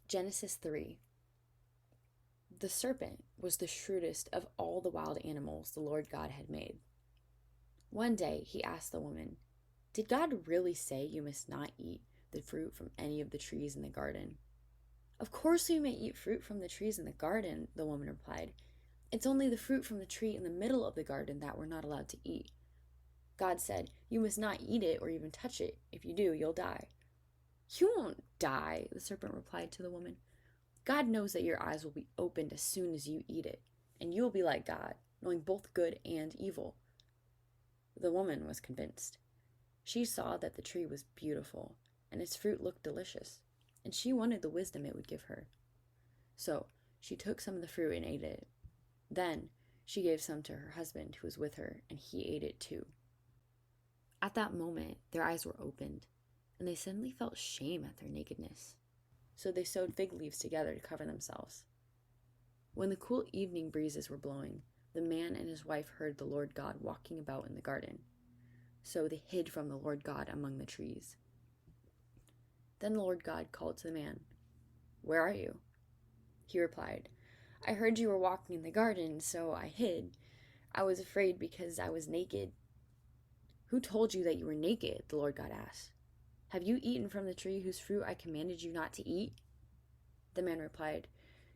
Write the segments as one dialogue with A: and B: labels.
A: Genesis 3. The serpent was the shrewdest of all the wild animals the Lord God had made. One day he asked the woman, "Did God really say you must not eat the fruit from any of the trees in the garden?" "Of course we may eat fruit from the trees in the garden," the woman replied. "It's only the fruit from the tree in the middle of the garden that we're not allowed to eat. God said, you must not eat it or even touch it. If you do, you'll die." "You won't die," the serpent replied to the woman. "God knows that your eyes will be opened as soon as you eat it, and you will be like God, knowing both good and evil." The woman was convinced. She saw that the tree was beautiful, and its fruit looked delicious, and she wanted the wisdom it would give her. So she took some of the fruit and ate it. Then she gave some to her husband who was with her, and he ate it too. At that moment, their eyes were opened, and they suddenly felt shame at their nakedness. So they sewed fig leaves together to cover themselves. When the cool evening breezes were blowing, the man and his wife heard the Lord God walking about in the garden. So they hid from the Lord God among the trees. Then the Lord God called to the man, "Where are you?" He replied, "I heard you were walking in the garden, so I hid. I was afraid because I was naked." "Who told you that you were naked?" the Lord God asked. "Have you eaten from the tree whose fruit I commanded you not to eat?" The man replied,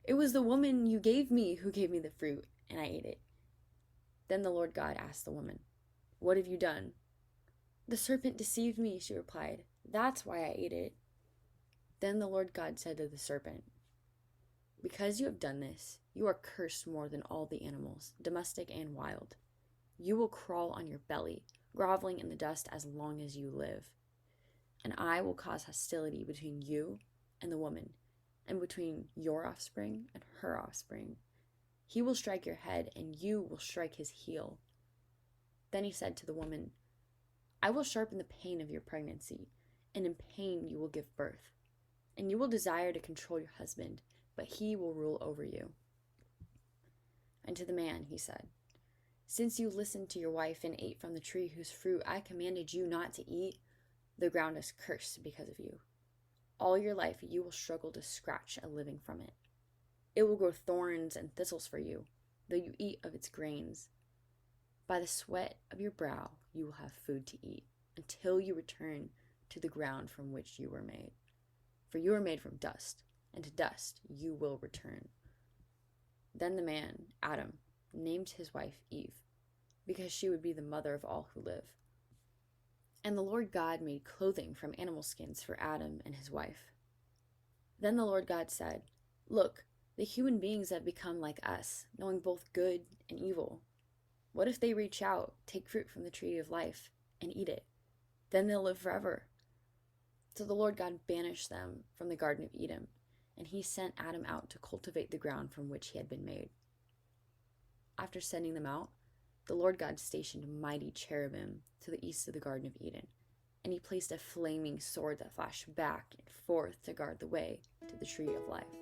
A: "It was the woman you gave me who gave me the fruit, and I ate it." Then the Lord God asked the woman, "What have you done?" "The serpent deceived me," she replied. "That's why I ate it." Then the Lord God said to the serpent, "Because you have done this, you are cursed more than all the animals, domestic and wild. You will crawl on your belly, groveling in the dust as long as you live. And I will cause hostility between you and the woman, and between your offspring and her offspring. He will strike your head, and you will strike his heel." Then he said to the woman, "I will sharpen the pain of your pregnancy, and in pain you will give birth. And you will desire to control your husband, but he will rule over you." And to the man he said, "Since you listened to your wife and ate from the tree whose fruit I commanded you not to eat, the ground is cursed because of you. All your life you will struggle to scratch a living from it. It will grow thorns and thistles for you, though you eat of its grains. By the sweat of your brow you will have food to eat, until you return to the ground from which you were made. For you are made from dust, and to dust you will return." Then the man, Adam, named his wife Eve, because she would be the mother of all who live. And the Lord God made clothing from animal skins for Adam and his wife. Then the Lord God said, "Look, the human beings have become like us, knowing both good and evil. What if they reach out, take fruit from the tree of life, and eat it? Then they'll live forever." So the Lord God banished them from the Garden of Eden, and he sent Adam out to cultivate the ground from which he had been made. After sending them out, the Lord God stationed mighty cherubim to the east of the Garden of Eden, and he placed a flaming sword that flashed back and forth to guard the way to the tree of life.